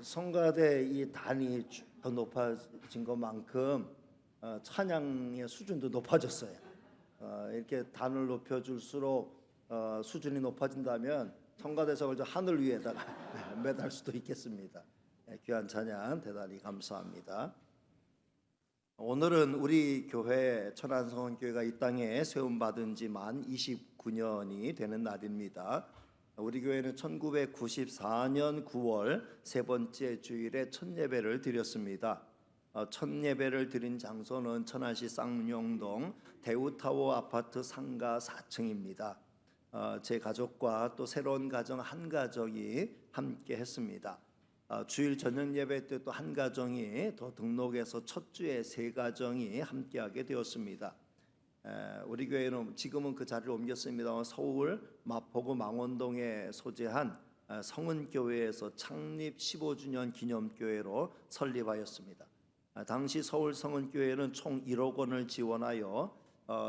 성가대 이 단이 더 높아진 것만큼 찬양의 수준도 높아졌어요. 이렇게 단을 높여줄수록 수준이 높아진다면 성가대석을 저 하늘 위에다가 매달 수도 있겠습니다. 귀한 찬양 대단히 감사합니다. 오늘은 우리 교회 천안성원교회가 이 땅에 세움받은 지 만 29년이 되는 날입니다. 우리 교회는 1994년 9월 세 번째 주일에 첫 예배를 드렸습니다. 첫 예배를 드린 장소는 천안시 쌍용동 대우타워 아파트 상가 4층입니다. 제 가족과 또 새로운 가정 한 가정이 함께 했습니다. 주일 저녁 예배 때 또 한 가정이 더 등록해서 첫 주에 세 가정이 함께하게 되었습니다. 우리 교회는 지금은 그 자리를 옮겼습니다. 서울 마포구 망원동에 소재한 성은교회에서 창립 15주년 기념교회로 설립하였습니다. 당시 서울 성은교회는 총 1억 원을 지원하여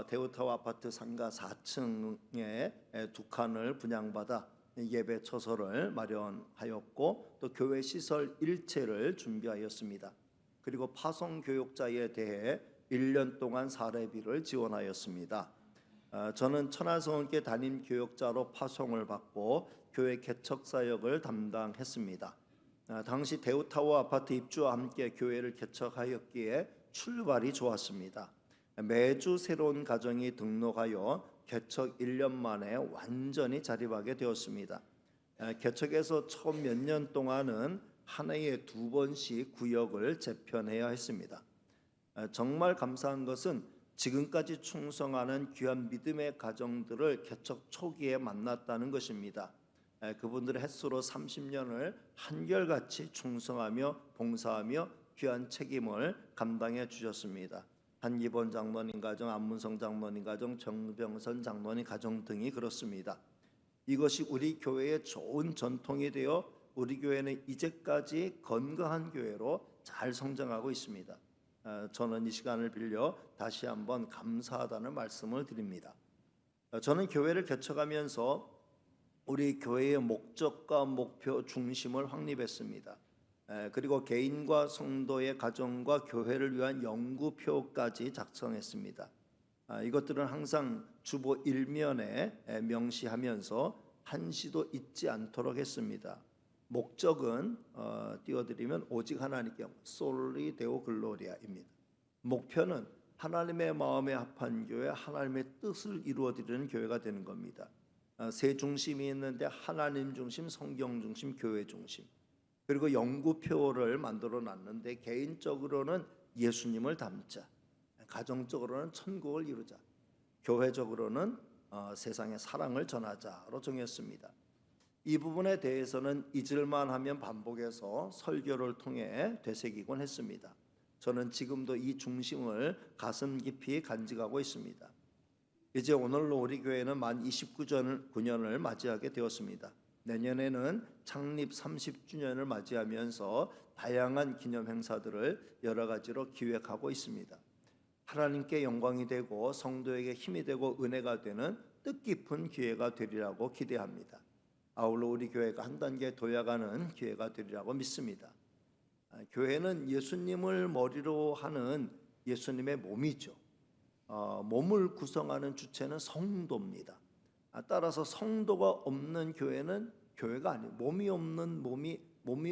대우타워 아파트 상가 4층에 두 칸을 분양받아 예배 처소를 마련하였고 또 교회 시설 일체를 준비하였습니다. 그리고 파송 교육자에 대해 1년 동안 사례비를 지원하였습니다. 저는 천안성원교회 담임 교육자로 파송을 받고 교회 개척 사역을 담당했습니다. 당시 대우타워 아파트 입주와 함께 교회를 개척하였기에 출발이 좋았습니다. 매주 새로운 가정이 등록하여 개척 1년 만에 완전히 자립하게 되었습니다. 개척에서 처음 몇 년 동안은 한 해에 2번씩 구역을 재편해야 했습니다. 정말 감사한 것은 지금까지 충성하는 귀한 믿음의 가정들을 개척 초기에 만났다는 것입니다. 그분들의 햇수로 30년을 한결같이 충성하며 봉사하며 귀한 책임을 감당해 주셨습니다. 한기본 장로님 가정, 안문성 장로님 가정, 정병선 장로님 가정 등이 그렇습니다. 이것이 우리 교회의 좋은 전통이 되어 우리 교회는 이제까지 건강한 교회로 잘 성장하고 있습니다. 저는 이 시간을 빌려 다시 한번 감사하다는 말씀을 드립니다. 저는 교회를 개척하면서 우리 교회의 목적과 목표 중심을 확립했습니다. 그리고 개인과 성도의 가정과 교회를 위한 연구표까지 작성했습니다. 이것들은 항상 주보 1면에 명시하면서 한시도 잊지 않도록 했습니다. 목적은 띄워드리면 오직 하나님께 솔리 데오 글로리아입니다. 목표는 하나님의 마음에 합한 교회, 하나님의 뜻을 이루어드리는 교회가 되는 겁니다. 세 중심이 있는데 하나님 중심, 성경 중심, 교회 중심. 그리고 연구표를 만들어 놨는데 개인적으로는 예수님을 닮자, 가정적으로는 천국을 이루자, 교회적으로는 세상에 사랑을 전하자로 정했습니다. 이 부분에 대해서는 잊을만 하면 반복해서 설교를 통해 되새기곤 했습니다. 저는 지금도 이 중심을 가슴 깊이 간직하고 있습니다. 이제 오늘로 우리 교회는 만 29년을 맞이하게 되었습니다. 내년에는 창립 30주년을 맞이하면서 다양한 기념 행사들을 여러 가지로 기획하고 있습니다. 하나님께 영광이 되고 성도에게 힘이 되고 은혜가 되는 뜻깊은 기회가 되리라고 기대합니다. 아울러 우리 교회가 한 단계 도약하는 기회가 되리라고 믿습니다. 교회는 예수님을 머리로 하는 예수님의 몸이죠. 몸을 구성하는 주체는 성도입니다. 따라서 성도가 없는 교회는 교회가 아니에요. 몸이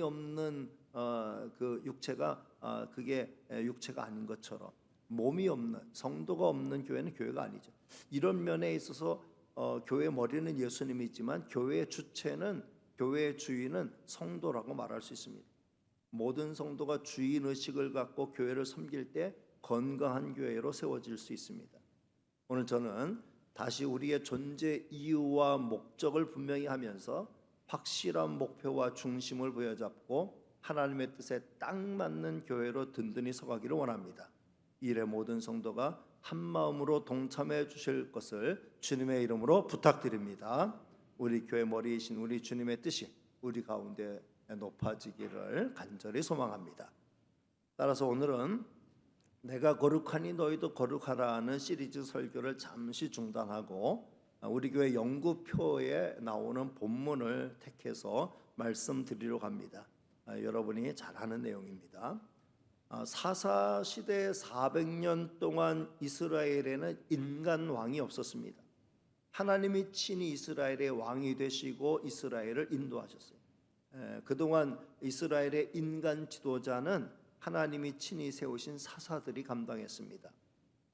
없는 그 육체가 그게 육체가 아닌 것처럼 몸이 없는 성도가 없는 교회는 교회가 아니죠. 이런 면에 있어서 교회 머리는 예수님이지만 교회의 주체는 교회의 주인은 성도라고 말할 수 있습니다. 모든 성도가 주인 의식을 갖고 교회를 섬길 때 건강한 교회로 세워질 수 있습니다. 오늘 저는 다시 우리의 존재 이유와 목적을 분명히 하면서 확실한 목표와 중심을 부여잡고 하나님의 뜻에 딱 맞는 교회로 든든히 서가기를 원합니다. 이래 모든 성도가 한 마음으로 동참해 주실 것을 주님의 이름으로 부탁드립니다. 우리 교회 머리이신 우리 주님의 뜻이 우리 가운데 높아지기를 간절히 소망합니다. 따라서 오늘은 내가 거룩하니 너희도 거룩하라는 시리즈 설교를 잠시 중단하고 우리 교회 연구표에 나오는 본문을 택해서 말씀드리려고 합니다. 여러분이 잘 아는 내용입니다. 사사 시대 400년 동안 이스라엘에는 인간 왕이 없었습니다. 하나님이 친히 이스라엘의 왕이 되시고 이스라엘을 인도하셨어요. 그동안 이스라엘의 인간 지도자는 하나님이 친히 세우신 사사들이 감당했습니다.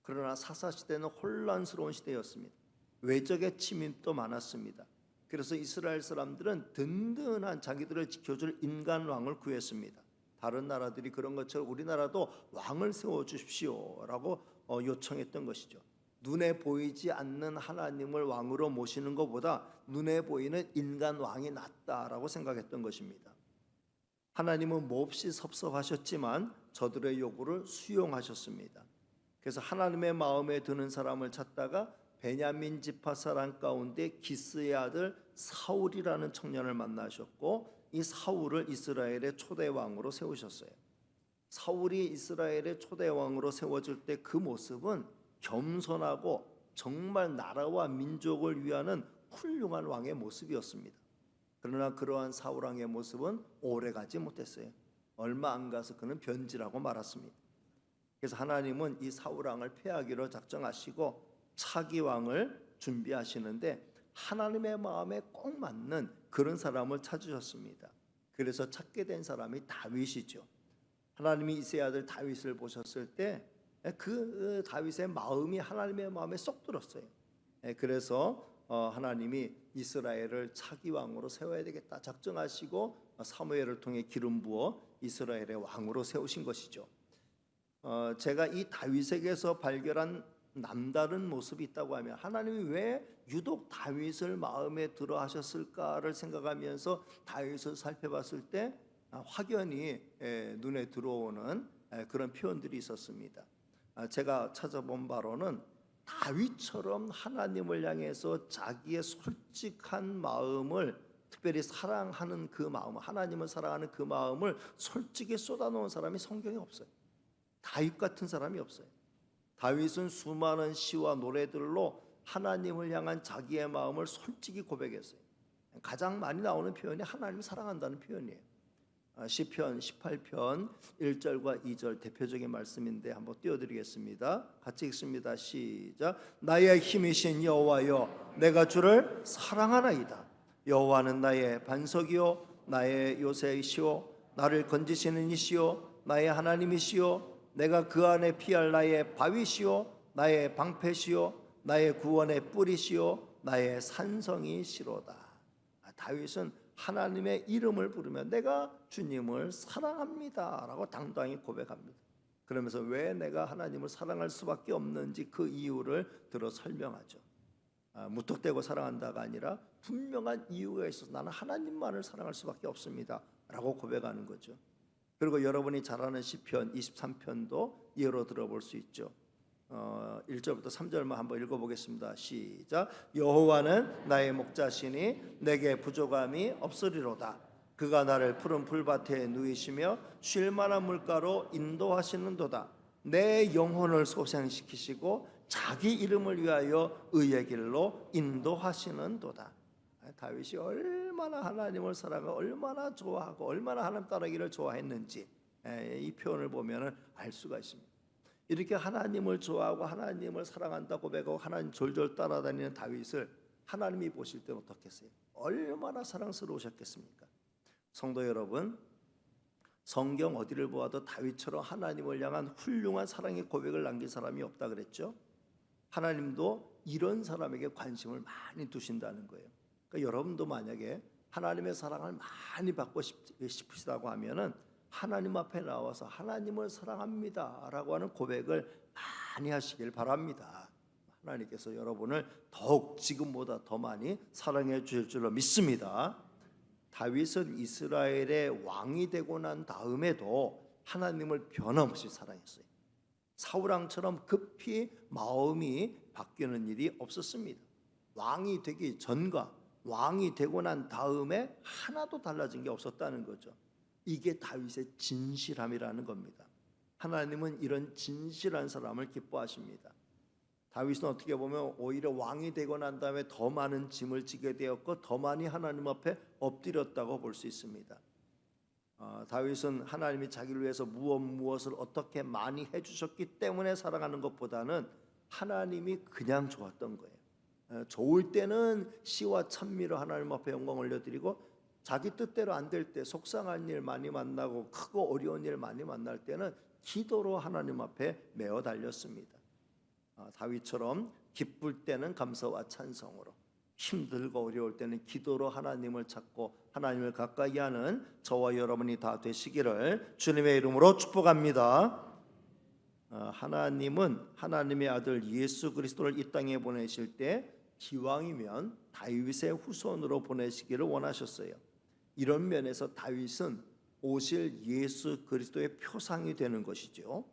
그러나 사사 시대는 혼란스러운 시대였습니다. 외적의 침입도 많았습니다. 그래서 이스라엘 사람들은 든든한 자기들을 지켜줄 인간 왕을 구했습니다. 다른 나라들이 그런 것처럼 우리나라도 왕을 세워주십시오라고 요청했던 것이죠. 눈에 보이지 않는 하나님을 왕으로 모시는 것보다 눈에 보이는 인간 왕이 낫다라고 생각했던 것입니다. 하나님은 몹시 섭섭하셨지만 저들의 요구를 수용하셨습니다. 그래서 하나님의 마음에 드는 사람을 찾다가 베냐민 지파 사람 가운데 기스의 아들 사울이라는 청년을 만나셨고 이 사울을 이스라엘의 초대 왕으로 세우셨어요. 사울이 이스라엘의 초대 왕으로 세워질 때 그 모습은 겸손하고 정말 나라와 민족을 위하는 훌륭한 왕의 모습이었습니다. 그러나 그러한 사울 왕의 모습은 오래가지 못했어요. 얼마 안 가서 그는 변질하고 말았습니다. 그래서 하나님은 이 사울 왕을 폐하기로 작정하시고 차기 왕을 준비하시는데 하나님의 마음에 꼭 맞는 그런 사람을 찾으셨습니다. 그래서 찾게 된 사람이 다윗이죠. 하나님이 이새의 아들 다윗을 보셨을 때 그 다윗의 마음이 하나님의 마음에 쏙 들었어요. 그래서 하나님이 이스라엘을 차기 왕으로 세워야 되겠다 작정하시고 사무엘을 통해 기름 부어 이스라엘의 왕으로 세우신 것이죠. 제가 이 다윗에게서 발견한 남다른 모습이 있다고 하면 하나님이 왜 유독 다윗을 마음에 들어 하셨을까를 생각하면서 다윗을 살펴봤을 때 확연히 눈에 들어오는 그런 표현들이 있었습니다. 제가 찾아본 바로는 다윗처럼 하나님을 향해서 자기의 솔직한 마음을 특별히 사랑하는 그 마음, 하나님을 사랑하는 그 마음을 솔직히 쏟아놓은 사람이 성경에 없어요. 다윗 같은 사람이 없어요. 다윗은 수많은 시와 노래들로 하나님을 향한 자기의 마음을 솔직히 고백했어요. 가장 많이 나오는 표현이 하나님을 사랑한다는 표현이에요. 시편 18편 1절과 2절 대표적인 말씀인데 한번 띄워드리겠습니다. 같이 읽습니다. 시작. 나의 힘이신 여호와여 내가 주를 사랑하나이다. 여호와는 나의 반석이요 나의 요새이시오 나를 건지시는 이시오 나의 하나님이시오 내가 그 안에 피할 나의 바위시오 나의 방패시오 나의 구원의 뿌리시오 나의 산성이시로다. 다윗은 하나님의 이름을 부르며 내가 주님을 사랑합니다 라고 당당히 고백합니다. 그러면서 왜 내가 하나님을 사랑할 수밖에 없는지 그 이유를 들어 설명하죠. 무턱대고 사랑한다가 아니라 분명한 이유가 있어서 나는 하나님만을 사랑할 수밖에 없습니다 라고 고백하는 거죠. 그리고 여러분이 잘 아는 시편 23편도 예로 들어볼 수 있죠. 1절부터 3절만 한번 읽어보겠습니다. 시작. 여호와는 나의 목자시니 내게 부족함이 없으리로다. 그가 나를 푸른 풀밭에 누이시며 쉴 만한 물가로 인도하시는도다. 내 영혼을 소생시키시고 자기 이름을 위하여 의의 길로 인도하시는도다. 다윗이 얼마나 하나님을 사랑하고 얼마나 좋아하고 얼마나 하나님 따르기를 좋아했는지 이 표현을 보면 알 수가 있습니다. 이렇게 하나님을 좋아하고 하나님을 사랑한다 고백하고 하나님 졸졸 따라다니는 다윗을 하나님이 보실 때는 어떻겠어요? 얼마나 사랑스러우셨겠습니까? 성도 여러분, 성경 어디를 보아도 다윗처럼 하나님을 향한 훌륭한 사랑의 고백을 남긴 사람이 없다 그랬죠. 하나님도 이런 사람에게 관심을 많이 두신다는 거예요. 그러니까 여러분도 만약에 하나님의 사랑을 많이 받고 싶으시다고 하면은 하나님 앞에 나와서 하나님을 사랑합니다 라고 하는 고백을 많이 하시길 바랍니다. 하나님께서 여러분을 더욱 지금보다 더 많이 사랑해 주실 줄로 믿습니다. 다윗은 이스라엘의 왕이 되고 난 다음에도 하나님을 변함없이 사랑했어요. 사울왕처럼 급히 마음이 바뀌는 일이 없었습니다. 왕이 되기 전과 왕이 되고 난 다음에 하나도 달라진 게 없었다는 거죠. 이게 다윗의 진실함이라는 겁니다. 하나님은 이런 진실한 사람을 기뻐하십니다. 다윗은 어떻게 보면 오히려 왕이 되고 난 다음에 더 많은 짐을 지게 되었고 더 많이 하나님 앞에 엎드렸다고 볼 수 있습니다. 다윗은 하나님이 자기를 위해서 무엇을 어떻게 많이 해주셨기 때문에 살아가는 것보다는 하나님이 그냥 좋았던 거예요. 좋을 때는 시와 찬미로 하나님 앞에 영광 올려드리고, 자기 뜻대로 안 될 때, 속상한 일 많이 만나고 크고 어려운 일 많이 만날 때는 기도로 하나님 앞에 메어 달렸습니다. 다윗처럼 기쁠 때는 감사와 찬송으로, 힘들고 어려울 때는 기도로 하나님을 찾고 하나님을 가까이 하는 저와 여러분이 다 되시기를 주님의 이름으로 축복합니다. 하나님은 하나님의 아들 예수 그리스도를 이 땅에 보내실 때 기왕이면 다윗의 후손으로 보내시기를 원하셨어요. 이런 면에서 다윗은 오실 예수 그리스도의 표상이 되는 것이죠.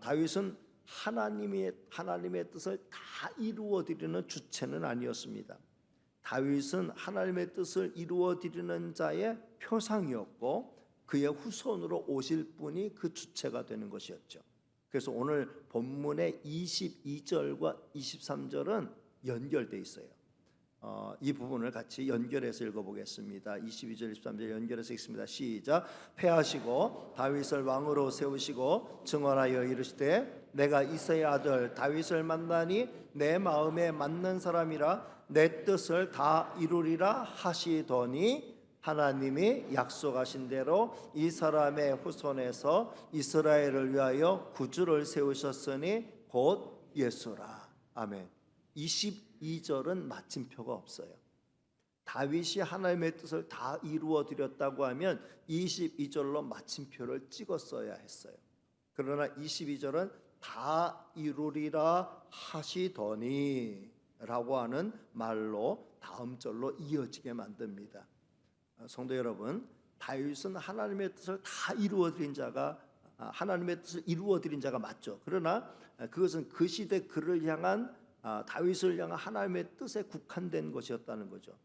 다윗은 하나님의 뜻을 다 이루어 드리는 주체는 아니었습니다. 다윗은 하나님의 뜻을 이루어 드리는 자의 표상이었고, 그의 후손으로 오실 분이 그 주체가 되는 것이었죠. 그래서 오늘 본문의 22절과 23절은 연결되어 있어요. 이 부분을 같이 연결해서 읽어보겠습니다. 22절 23절 연결해서 읽습니다. 시작. 패하시고 다윗을 왕으로 세우시고 증언하여 이르시되 내가 이새의 아들 다윗을 만나니 내 마음에 맞는 사람이라 내 뜻을 다 이루리라 하시더니, 하나님이 약속하신 대로 이 사람의 후손에서 이스라엘을 위하여 구주를 세우셨으니 곧 예수라. 아멘. 22절은 마침표가 없어요. 다윗이 하나님의 뜻을 다 이루어 드렸다고 하면 22절로 마침표를 찍었어야 했어요. 그러나 22절은 다 이루리라 하시더니 라고 하는 말로 다음 절로 이어지게 만듭니다. 성도 여러분, 다윗은 하나님의 뜻을 다 이루어 드린 자가, 하나님의 뜻을 이루어 드린 자가 맞죠. 그러나 그것은 그 시대 그를 향한, 다윗을 향한 하나님의 뜻에 국한된 것이었다는 거죠.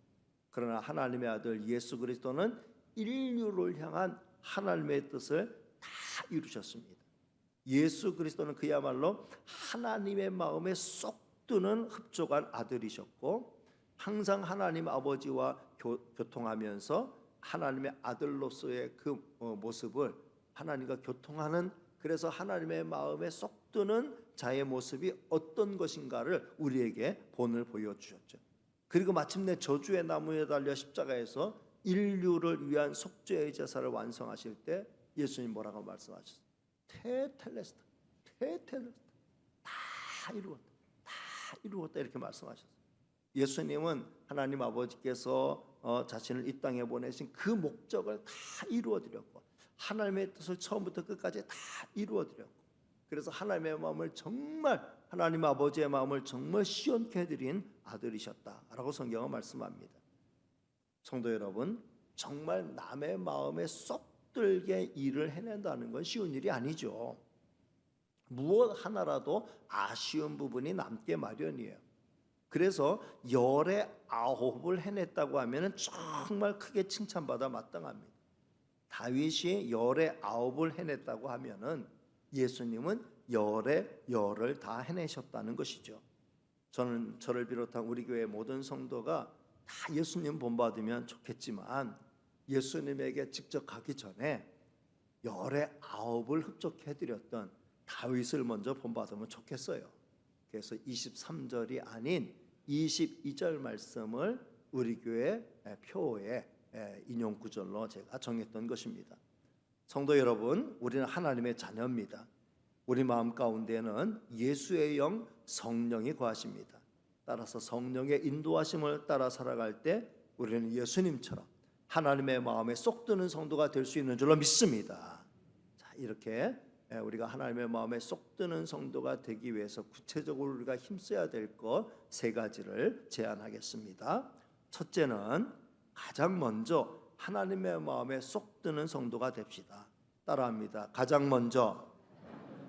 그러나 하나님의 아들 예수 그리스도는 인류를 향한 하나님의 뜻을 다 이루셨습니다. 예수 그리스도는 그야말로 하나님의 마음에 쏙 드는 흡족한 아들이셨고, 항상 하나님 아버지와 교통하면서 하나님의 아들로서의 그 모습을 하나님과 교통하는, 그래서 하나님의 마음에 쏙 드는 자의 모습이 어떤 것인가를 우리에게 본을 보여주셨죠. 그리고 마침내 저주의 나무에 달려 십자가에서 인류를 위한 속죄의 제사를 완성하실 때 예수님 뭐라고 말씀하셨어요? 테텔레스타, 다 이루었다 이렇게 말씀하셨어요. 예수님은 하나님 아버지께서 자신을 이 땅에 보내신 그 목적을 다 이루어 드렸고, 하나님의 뜻을 처음부터 끝까지 다 이루어 드렸고, 그래서 하나님의 마음을 정말, 하나님 아버지의 마음을 정말 시원케 해드린 아들이셨다라고 성경은 말씀합니다. 성도 여러분, 정말 남의 마음에 쏙 들게 일을 해낸다는 건 쉬운 일이 아니죠. 무엇 하나라도 아쉬운 부분이 남게 마련이에요. 그래서 열의 9을 해냈다고 하면 정말 크게 칭찬받아 마땅합니다. 다윗이 열의 9을 해냈다고 하면은 예수님은 열의 10을 다 해내셨다는 것이죠. 저는 저를 비롯한 우리 교회 모든 성도가 다 예수님 본받으면 좋겠지만, 예수님에게 직접 가기 전에 열의 9을 흡족해드렸던 다윗을 먼저 본받으면 좋겠어요. 그래서 23절이 아닌 22절 말씀을 우리 교회 표에 인용 구절로 제가 정했던 것입니다. 성도 여러분, 우리는 하나님의 자녀입니다. 우리 마음 가운데는 예수의 영 성령이 거하십니다. 따라서 성령의 인도하심을 따라 살아갈 때 우리는 예수님처럼 하나님의 마음에 쏙 드는 성도가 될 수 있는 줄로 믿습니다. 자, 이렇게 우리가 하나님의 마음에 쏙 드는 성도가 되기 위해서 구체적으로 우리가 힘써야 될 것 3가지를 제안하겠습니다. 첫째는 가장 먼저 하나님의 마음에 쏙 드는 성도가 됩시다. 따라합니다. 가장 먼저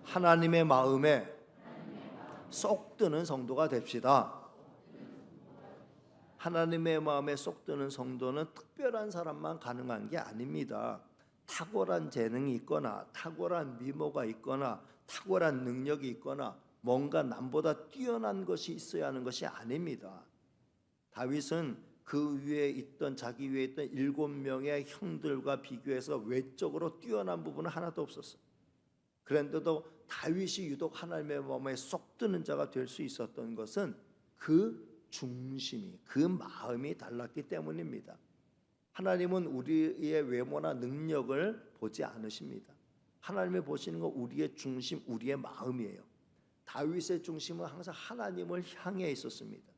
하나님의 마음에 쏙 드는 성도가 됩시다. 하나님의 마음에 쏙 드는 성도는 특별한 사람만 가능한 게 아닙니다. 탁월한 재능이 있거나 탁월한 미모가 있거나 탁월한 능력이 있거나 뭔가 남보다 뛰어난 것이 있어야 하는 것이 아닙니다. 다윗은 그 위에 있던 자기 위에 있던 7명의 형들과 비교해서 외적으로 뛰어난 부분은 하나도 없었어요. 그런데도 다윗이 유독 하나님의 마음에 쏙 드는 자가 될 수 있었던 것은 그 중심이, 그 마음이 달랐기 때문입니다. 하나님은 우리의 외모나 능력을 보지 않으십니다. 하나님이 보시는 건 우리의 중심, 우리의 마음이에요. 다윗의 중심은 항상 하나님을 향해 있었습니다.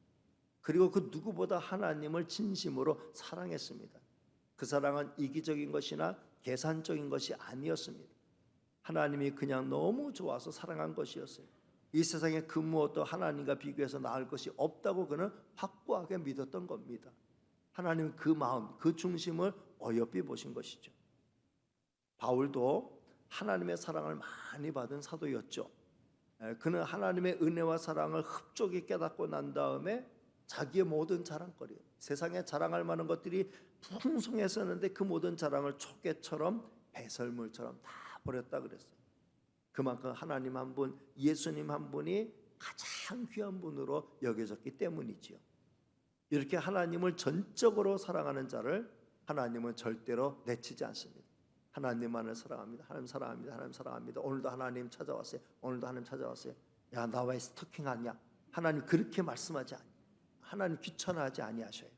그리고 그 누구보다 하나님을 진심으로 사랑했습니다. 그 사랑은 이기적인 것이나 계산적인 것이 아니었습니다. 하나님이 그냥 너무 좋아서 사랑한 것이었어요. 이 세상에 그 무엇도 하나님과 비교해서 나을 것이 없다고 그는 확고하게 믿었던 겁니다. 하나님은 그 마음, 그 중심을 어여삐 보신 것이죠. 바울도 하나님의 사랑을 많이 받은 사도였죠. 그는 하나님의 은혜와 사랑을 흡족히 깨닫고 난 다음에 자기의 모든 자랑거리, 세상에 자랑할 만한 것들이 풍성했었는데 그 모든 자랑을 초계처럼 배설물처럼 다 버렸다 그랬어요. 그만큼 하나님 한 분, 예수님 한 분이 가장 귀한 분으로 여겨졌기 때문이지요. 이렇게 하나님을 전적으로 사랑하는 자를 하나님은 절대로 내치지 않습니다. 하나님만을 사랑합니다. 하나님 사랑합니다. 하나님 사랑합니다. 오늘도 하나님 찾아왔어요. 오늘도 하나님 찾아왔어요. 야, 나 왜 스토킹하냐? 하나님 그렇게 말씀하지 않아요. 하나님 귀찮아하지 아니하셔요.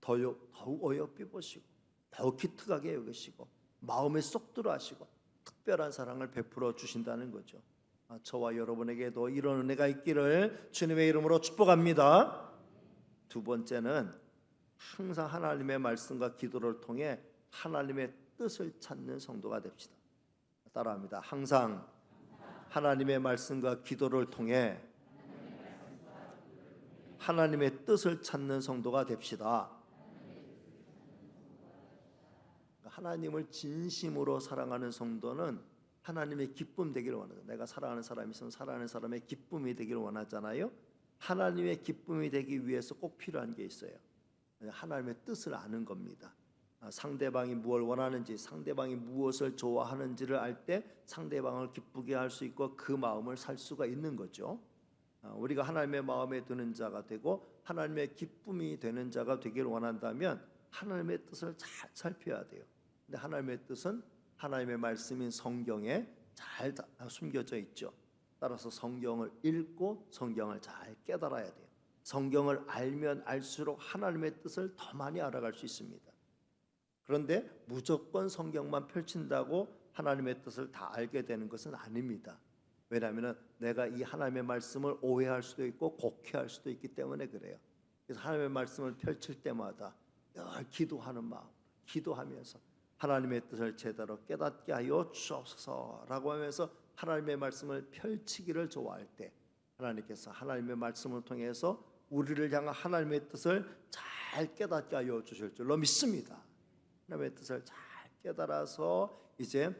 더욱 어여삐 보시고 더욱 기특하게 여기시고 마음에 쏙 들어 하시고 특별한 사랑을 베풀어 주신다는 거죠. 저와 여러분에게도 이런 은혜가 있기를 주님의 이름으로 축복합니다. 두 번째는 항상 하나님의 말씀과 기도를 통해 하나님의 뜻을 찾는 성도가 됩시다. 따라합니다. 항상 하나님의 말씀과 기도를 통해 하나님의 뜻을 찾는 성도가 됩시다. 하나님을 진심으로 사랑하는 성도는 하나님의 기쁨 되기를 원하죠. 내가 사랑하는 사람이 있으면 사랑하는 사람의 기쁨이 되기를 원하잖아요. 하나님의 기쁨이 되기 위해서 꼭 필요한 게 있어요. 하나님의 뜻을 아는 겁니다. 상대방이 무엇을 원하는지, 상대방이 무엇을 좋아하는지를 알 때 상대방을 기쁘게 할 수 있고 그 마음을 살 수가 있는 거죠. 우리가 하나님의 마음에 드는 자가 되고 하나님의 기쁨이 되는 자가 되기를 원한다면 하나님의 뜻을 잘 살펴야 돼요. 근데 하나님의 뜻은 하나님의 말씀인 성경에 잘 숨겨져 있죠. 따라서 성경을 읽고 성경을 잘 깨달아야 돼요. 성경을 알면 알수록 하나님의 뜻을 더 많이 알아갈 수 있습니다. 그런데 무조건 성경만 펼친다고 하나님의 뜻을 다 알게 되는 것은 아닙니다. 왜냐하면 내가 이 하나님의 말씀을 오해할 수도 있고 곡해할 수도 있기 때문에 그래요. 그래서 하나님의 말씀을 펼칠 때마다 늘 기도하는 마음, 기도하면서 하나님의 뜻을 제대로 깨닫게 하여 주옵소서라고 하면서 하나님의 말씀을 펼치기를 좋아할 때 하나님께서 하나님의 말씀을 통해서 우리를 향한 하나님의 뜻을 잘 깨닫게 하여 주실 줄로 믿습니다. 하나님의 뜻을 잘 깨달아서 이제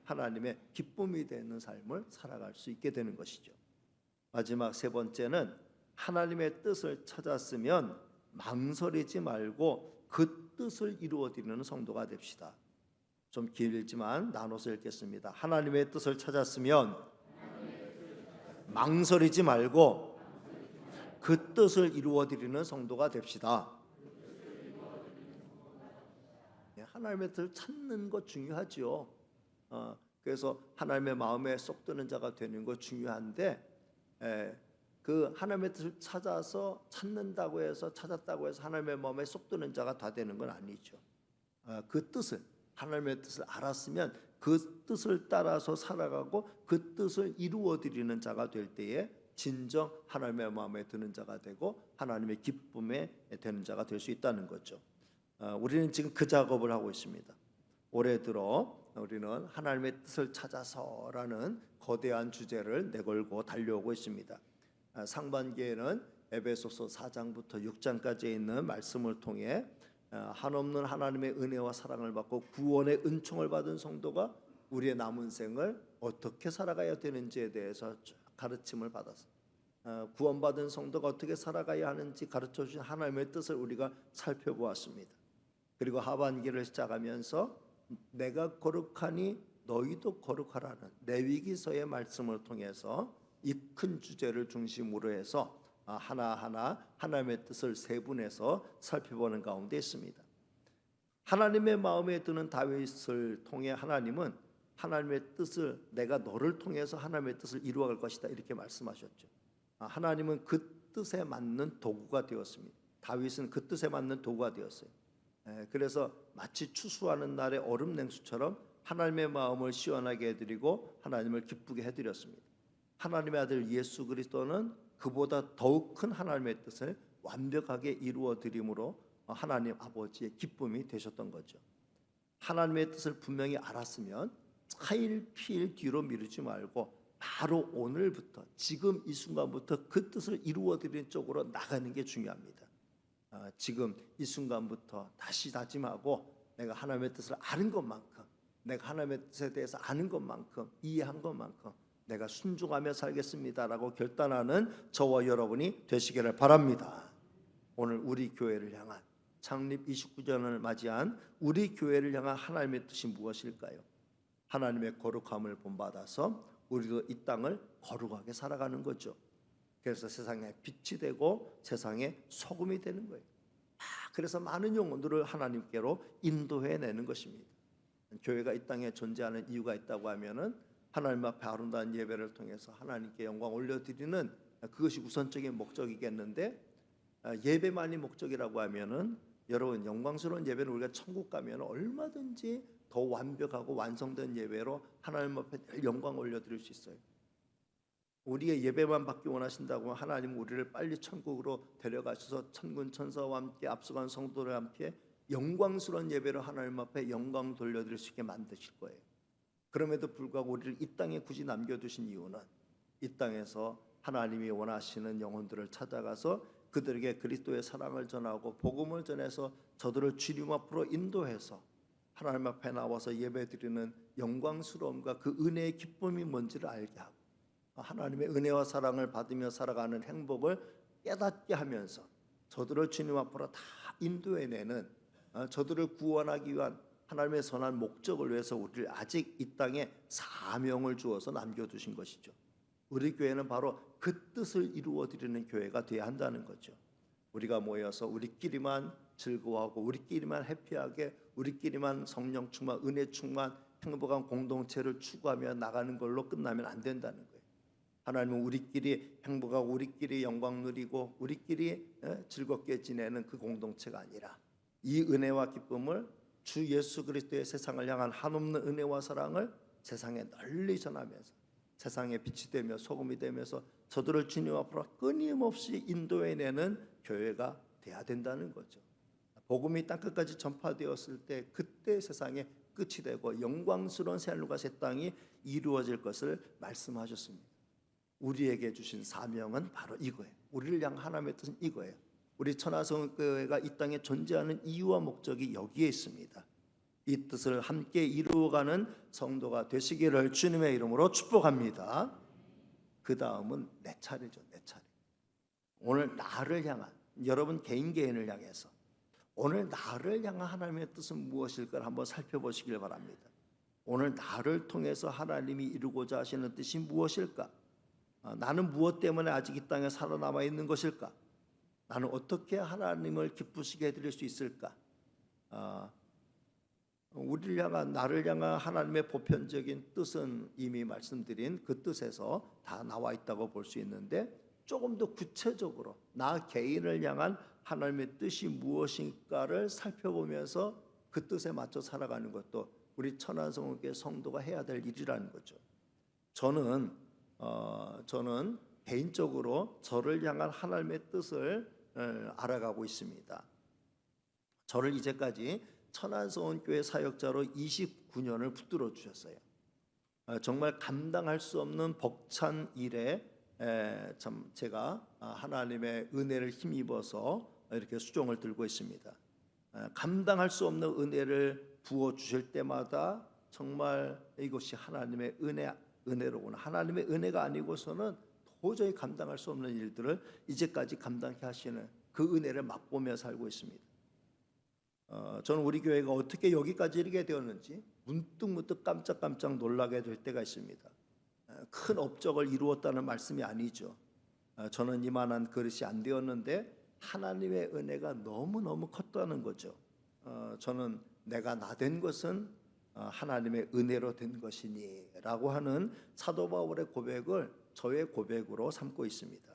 하나님의 기쁨이 되는 삶을 살아갈 수 있게 되는 것이죠. 마지막 세 번째는 하나님의 뜻을 찾았으면 망설이지 말고 그 뜻을 이루어드리는 성도가 됩시다. 좀 길지만 나눠서 읽겠습니다. 하나님의 뜻을 찾았으면 망설이지 말고 그 뜻을 이루어드리는 성도가 됩시다. 하나님의 뜻을 찾는 것 중요하죠. 그래서 하나님의 마음에 쏙 드는 자가 되는 것 중요한데 그 하나님의 뜻을 찾아서 찾는다고 해서 찾았다고 해서 하나님의 마음에 쏙 드는 자가 다 되는 건 아니죠. 그 뜻을 하나님의 뜻을 알았으면 그 뜻을 따라서 살아가고 그 뜻을 이루어드리는 자가 될 때에 진정 하나님의 마음에 드는 자가 되고 하나님의 기쁨에 되는 자가 될 수 있다는 거죠. 우리는 지금 그 작업을 하고 있습니다. 올해 들어 우리는 하나님의 뜻을 찾아서라는 거대한 주제를 내걸고 달려오고 있습니다. 상반기에는 에베소서 4장부터 6장까지 있는 말씀을 통해 한없는 하나님의 은혜와 사랑을 받고 구원의 은총을 받은 성도가 우리의 남은 생을 어떻게 살아가야 되는지에 대해서 가르침을 받았습니다. 구원받은 성도가 어떻게 살아가야 하는지 가르쳐 주신 하나님의 뜻을 우리가 살펴보았습니다. 그리고 하반기를 시작하면서 내가 거룩하니 너희도 거룩하라는 레위기서의 말씀을 통해서 이 큰 주제를 중심으로 해서 하나하나 하나님의 뜻을 세분해서 살펴보는 가운데 있습니다. 하나님의 마음에 드는 다윗을 통해 하나님은 하나님의 뜻을 내가 너를 통해서 하나님의 뜻을 이루어갈 것이다 이렇게 말씀하셨죠. 하나님은 그 뜻에 맞는 도구가 되었습니다. 다윗은 그 뜻에 맞는 도구가 되었어요. 그래서 마치 추수하는 날의 얼음 냉수처럼 하나님의 마음을 시원하게 해드리고 하나님을 기쁘게 해드렸습니다. 하나님의 아들 예수 그리스도는 그보다 더욱 큰 하나님의 뜻을 완벽하게 이루어 드림으로 하나님 아버지의 기쁨이 되셨던 거죠. 하나님의 뜻을 분명히 알았으면 차일피일 뒤로 미루지 말고 바로 오늘부터 지금 이 순간부터 그 뜻을 이루어 드리는 쪽으로 나가는 게 중요합니다. 지금 이 순간부터 다시 다짐하고 내가 하나님의 뜻을 아는 것만큼, 내가 하나님의 뜻에 대해서 아는 것만큼, 이해한 것만큼 내가 순종하며 살겠습니다라고 결단하는 저와 여러분이 되시기를 바랍니다. 오늘 우리 교회를 향한 창립 29주년을 맞이한 우리 교회를 향한 하나님의 뜻이 무엇일까요? 하나님의 거룩함을 본받아서 우리도 이 땅을 거룩하게 살아가는 거죠. 그래서 세상에 빛이 되고 세상에 소금이 되는 거예요. 그래서 많은 영혼들을 하나님께로 인도해내는 것입니다. 교회가 이 땅에 존재하는 이유가 있다고 하면은 하나님 앞에 아름다운 예배를 통해서 하나님께 영광 올려드리는 그것이 우선적인 목적이겠는데, 예배만이 목적이라고 하면은 여러분, 영광스러운 예배는 우리가 천국 가면 얼마든지 더 완벽하고 완성된 예배로 하나님 앞에 영광 올려드릴 수 있어요. 우리의 예배만 받기 원하신다고 하나님은 우리를 빨리 천국으로 데려가셔서 천군 천사와 함께 앞서간 성도들과 함께 영광스러운 예배로 하나님 앞에 영광 돌려드릴 수 있게 만드실 거예요. 그럼에도 불구하고 우리를 이 땅에 굳이 남겨두신 이유는 이 땅에서 하나님이 원하시는 영혼들을 찾아가서 그들에게 그리스도의 사랑을 전하고 복음을 전해서 저들을 주님 앞으로 인도해서 하나님 앞에 나와서 예배드리는 영광스러움과 그 은혜의 기쁨이 뭔지를 알게 하고 하나님의 은혜와 사랑을 받으며 살아가는 행복을 깨닫게 하면서 저들을 주님 앞으로 다 인도해내는, 저들을 구원하기 위한 하나님의 선한 목적을 위해서 우리를 아직 이 땅에 사명을 주어서 남겨두신 것이죠. 우리 교회는 바로 그 뜻을 이루어드리는 교회가 되어야 한다는 거죠. 우리가 모여서 우리끼리만 즐거워하고 우리끼리만 해피하게 우리끼리만 성령 충만, 은혜 충만, 행복한 공동체를 추구하며 나가는 걸로 끝나면 안 된다는 거예요. 하나님은 우리끼리 행복하고 우리끼리 영광 누리고 우리끼리 즐겁게 지내는 그 공동체가 아니라 이 은혜와 기쁨을 주 예수 그리스도의 세상을 향한 한없는 은혜와 사랑을 세상에 널리 전하면서 세상에 빛이 되며 소금이 되면서 저들을 주님 앞으로 끊임없이 인도해내는 교회가 돼야 된다는 거죠. 복음이 땅끝까지 전파되었을 때 그때 세상에 끝이 되고 영광스러운 새하늘과 새 땅이 이루어질 것을 말씀하셨습니다. 우리에게 주신 사명은 바로 이거예요. 우리를 향한 하나님의 뜻은 이거예요. 우리 천하성교회가 이 땅에 존재하는 이유와 목적이 여기에 있습니다. 이 뜻을 함께 이루어가는 성도가 되시기를 주님의 이름으로 축복합니다. 그 다음은 내 차례죠. 내 차례. 오늘 나를 향한, 여러분 개인을 향해서 오늘 나를 향한 하나님의 뜻은 무엇일까를 한번 살펴보시길 바랍니다. 오늘 나를 통해서 하나님이 이루고자 하시는 뜻이 무엇일까? 나는 무엇 때문에 아직 이 땅에 살아남아 있는 것일까? 나는 어떻게 하나님을 기쁘시게 해드릴 수 있을까? 우리를 향한, 나를 향한 하나님의 보편적인 뜻은 이미 말씀드린 그 뜻에서 다 나와 있다고 볼 수 있는데, 조금 더 구체적으로 나 개인을 향한 하나님의 뜻이 무엇인가를 살펴보면서 그 뜻에 맞춰 살아가는 것도 우리 천안성교회 성도가 해야 될 일이라는 거죠. 저는 개인적으로 저를 향한 하나님의 뜻을 알아가고 있습니다. 저를 이제까지 천안성교회 사역자로 29년을 붙들어 주셨어요. 정말 감당할 수 없는 벅찬 일에 참 제가 하나님의 은혜를 힘입어서 이렇게 수종을 들고 있습니다. 감당할 수 없는 은혜를 부어 주실 때마다 정말 이것이 하나님의 은혜로구나. 하나님의 은혜가 아니고서는 도저히 감당할 수 없는 일들을 이제까지 감당케 하시는 그 은혜를 맛보며 살고 있습니다. 저는 우리 교회가 어떻게 여기까지 이르게 되었는지 문득 깜짝깜짝 놀라게 될 때가 있습니다. 큰 업적을 이루었다는 말씀이 아니죠. 저는 이만한 그릇이 안 되었는데 하나님의 은혜가 너무너무 컸다는 거죠. 저는 내가 나 된 것은 하나님의 은혜로 된 것이니라고 하는 사도 바울의 고백을 저의 고백으로 삼고 있습니다.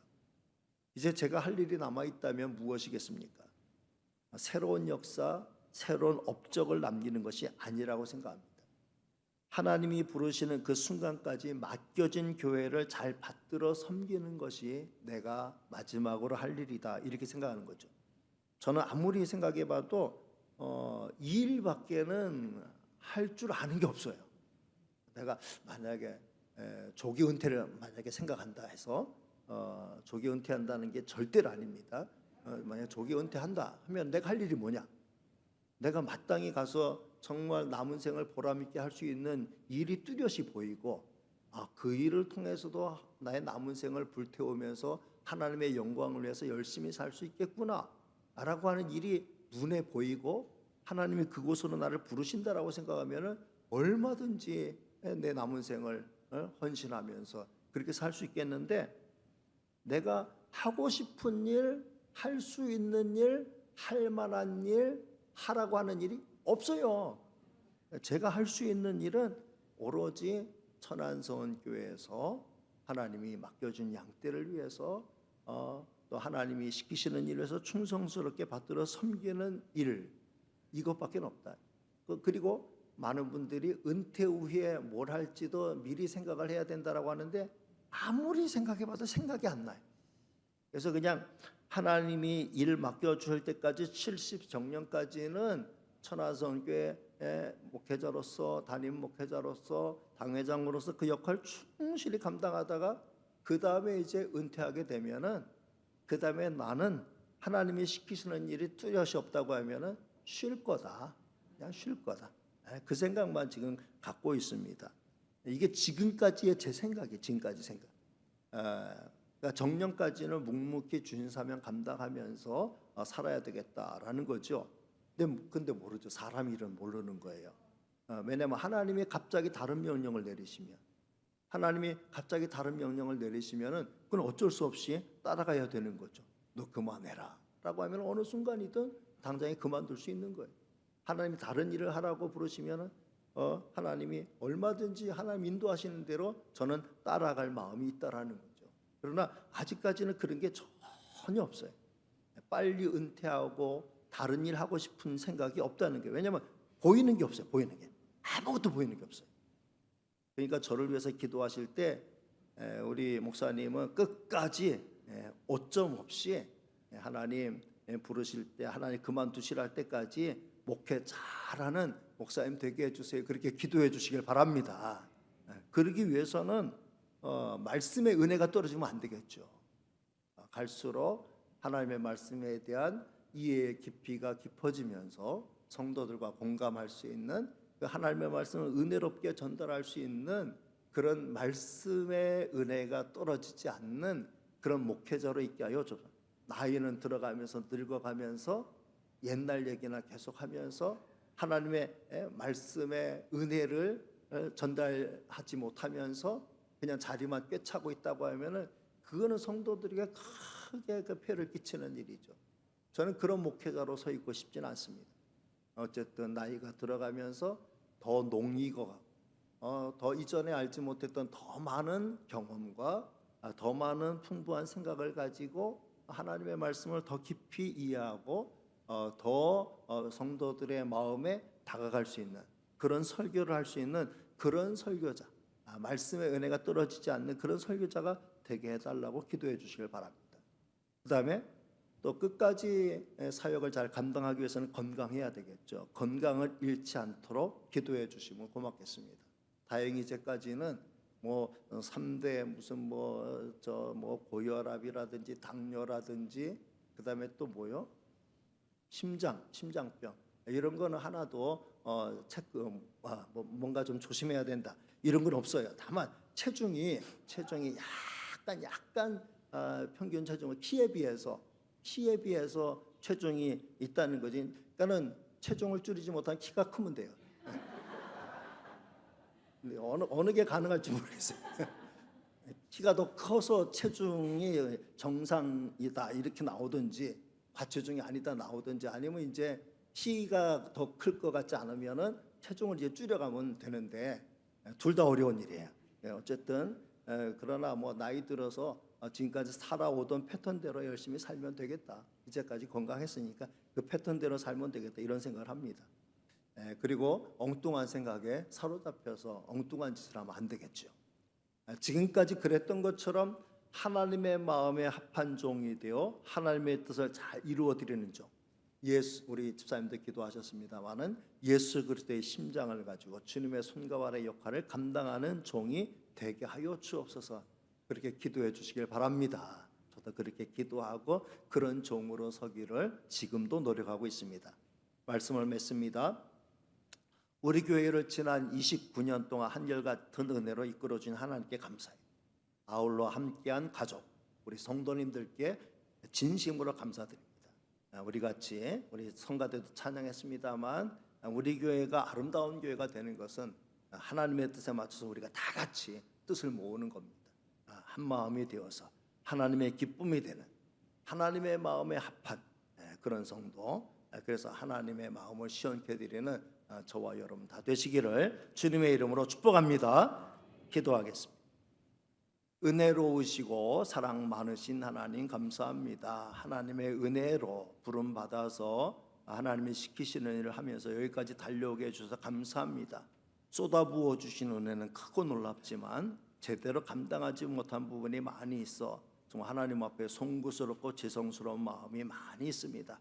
이제 제가 할 일이 남아 있다면 무엇이겠습니까? 새로운 역사, 새로운 업적을 남기는 것이 아니라고 생각합니다. 하나님이 부르시는 그 순간까지 맡겨진 교회를 잘 받들어 섬기는 것이 내가 마지막으로 할 일이다, 이렇게 생각하는 거죠. 저는 아무리 생각해봐도 이 일밖에는 할 줄 아는 게 없어요. 내가 만약에 조기 은퇴를 만약에 생각한다 해서 조기 은퇴한다는 게 절대로 아닙니다. 만약 조기 은퇴한다 하면 내가 할 일이 뭐냐? 내가 마땅히 가서 정말 남은 생을 보람있게 할 수 있는 일이 뚜렷이 보이고, 그 일을 통해서도 나의 남은 생을 불태우면서 하나님의 영광을 위해서 열심히 살 수 있겠구나 라고 하는 일이 눈에 보이고, 하나님이 그곳으로 나를 부르신다라고 생각하면 얼마든지 내 남은 생을 헌신하면서 그렇게 살 수 있겠는데, 내가 하고 싶은 일, 할 수 있는 일, 할 만한 일, 하라고 하는 일이 없어요. 제가 할 수 있는 일은 오로지 천안서원 교회에서 하나님이 맡겨준 양떼를 위해서 또 하나님이 시키시는 일에서 충성스럽게 받들어 섬기는 일, 이것밖에 없다. 그리고 많은 분들이 은퇴 후에 뭘 할지도 미리 생각을 해야 된다라고 하는데 아무리 생각해봐도 생각이 안 나요. 그래서 그냥 하나님이 일 맡겨주실 때까지 70정년까지는 천하성교회 목회자로서, 담임 목회자로서, 당회장으로서 그 역할을 충실히 감당하다가 그 다음에 이제 은퇴하게 되면은, 그 다음에 나는 하나님이 시키시는 일이 뚜렷이 없다고 하면은 쉴 거다, 그냥 쉴 거다, 그 생각만 지금 갖고 있습니다. 이게 지금까지의 제 생각이에요. 지금까지 생각. 그러니까 정년까지는 묵묵히 주신 사명 감당하면서 살아야 되겠다라는 거죠. 근데 모르죠. 사람 일은 모르는 거예요. 왜냐하면 하나님이 갑자기 다른 명령을 내리시면, 하나님이 갑자기 다른 명령을 내리시면은 그건 어쩔 수 없이 따라가야 되는 거죠. 너 그만해라라고 하면 어느 순간이든 당장에 그만둘 수 있는 거예요. 하나님이 다른 일을 하라고 부르시면은 하나님이 얼마든지 하나님 인도하시는 대로 저는 따라갈 마음이 있다라는 거죠. 그러나 아직까지는 그런 게 전혀 없어요. 빨리 은퇴하고 다른 일 하고 싶은 생각이 없다는 게, 왜냐하면 보이는 게 없어요. 보이는 게 아무것도 보이는 게 없어요. 그러니까 저를 위해서 기도하실 때 우리 목사님은 끝까지 오점 없이 하나님 부르실 때, 하나님 그만두시라 할 때까지 목회 잘하는 목사님 되게 해주세요, 그렇게 기도해 주시길 바랍니다. 그러기 위해서는 말씀의 은혜가 떨어지면 안 되겠죠. 갈수록 하나님의 말씀에 대한 이해의 깊이가 깊어지면서 성도들과 공감할 수 있는, 그 하나님의 말씀을 은혜롭게 전달할 수 있는 그런 말씀의 은혜가 떨어지지 않는 그런 목회자로 있게 하여 주옵소서. 나이는 들어가면서 늙어가면서 옛날 얘기나 계속하면서 하나님의 말씀의 은혜를 전달하지 못하면서 그냥 자리만 꿰차고 있다고 하면은 그거는 성도들에게 크게 그 폐를 끼치는 일이죠. 저는 그런 목회자로 서 있고 싶지는 않습니다. 어쨌든 나이가 들어가면서 더 농익어가고 더 이전에 알지 못했던 더 많은 경험과 더 많은 풍부한 생각을 가지고 하나님의 말씀을 더 깊이 이해하고 더 성도들의 마음에 다가갈 수 있는 그런 설교를 할 수 있는 그런 설교자, 말씀의 은혜가 떨어지지 않는 그런 설교자가 되게 해달라고 기도해 주시길 바랍니다. 그 다음에 또 끝까지 사역을 잘 감당하기 위해서는 건강해야 되겠죠. 건강을 잃지 않도록 기도해 주시면 고맙겠습니다. 다행히 이제까지는 3대 무슨 고혈압이라든지 당뇨라든지 그다음에 또 심장병 이런 거는 하나도 뭔가 좀 조심해야 된다 이런 건 없어요. 다만 체중이 약간 평균 체중을 키에 비해서 체중이 있다는 거지. 그러니까는 체중을 줄이지 못한 키가 크면 돼요. 근데 어느 게 가능할지 모르겠어요. 키가 더 커서 체중이 정상이다 이렇게 나오든지 과체중이 아니다 나오든지 아니면 이제 키가 더 클 것 같지 않으면은 체중을 이제 줄여가면 되는데 둘 다 어려운 일이에요. 어쨌든 그러나 뭐 나이 들어서 지금까지 살아오던 패턴대로 열심히 살면 되겠다. 이제까지 건강했으니까 그 패턴대로 살면 되겠다 이런 생각을 합니다. 그리고 엉뚱한 생각에 사로잡혀서 엉뚱한 짓을 하면 안 되겠죠. 지금까지 그랬던 것처럼 하나님의 마음에 합한 종이 되어 하나님의 뜻을 잘 이루어 드리는 종. 우리 집사님들 기도하셨습니다마는 예수 그리스도의 심장을 가지고 주님의 손과 발의 역할을 감당하는 종이 되게 하여 주옵소서. 그렇게 기도해 주시길 바랍니다. 저도 그렇게 기도하고 그런 종으로 서기를 지금도 노력하고 있습니다. 말씀을 맺습니다. 우리 교회를 지난 29년 동안 한결같은 은혜로 이끌어준 하나님께 감사해요. 아울러 함께한 가족, 우리 성도님들께 진심으로 감사드립니다. 우리 같이 우리 성가대도 찬양했습니다만 우리 교회가 아름다운 교회가 되는 것은 하나님의 뜻에 맞춰서 우리가 다 같이 뜻을 모으는 겁니다. 한 마음이 되어서 하나님의 기쁨이 되는 하나님의 마음에 합한 그런 성도, 그래서 하나님의 마음을 시원케 드리는 저와 여러분 다 되시기를 주님의 이름으로 축복합니다. 기도하겠습니다. 은혜로우시고 사랑 많으신 하나님 감사합니다. 하나님의 은혜로 부름 받아서 하나님이 시키시는 일을 하면서 여기까지 달려오게 해주셔서 감사합니다. 쏟아부어 주신 은혜는 크고 놀랍지만 제대로 감당하지 못한 부분이 많이 있어 정말 하나님 앞에 송구스럽고 죄송스러운 마음이 많이 있습니다.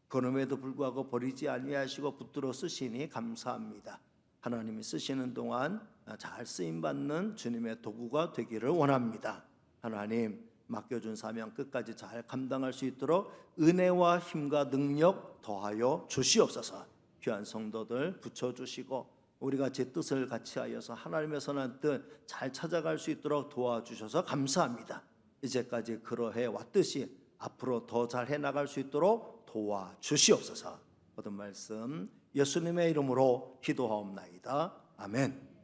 그럼에도 불구하고 버리지 아니하시고 붙들어 쓰시니 감사합니다. 하나님이 쓰시는 동안 잘 쓰임받는 주님의 도구가 되기를 원합니다. 하나님 맡겨준 사명 끝까지 잘 감당할 수 있도록 은혜와 힘과 능력 더하여 주시옵소서. 귀한 성도들 붙여주시고 우리가 제 뜻을 같이 하여서 하나님의 선한 뜻 잘 찾아갈 수 있도록 도와주셔서 감사합니다. 이제까지 그러해 왔듯이 앞으로 더 잘 해나갈 수 있도록 도와주시옵소서. 모든 말씀 예수님의 이름으로 기도하옵나이다. 아멘.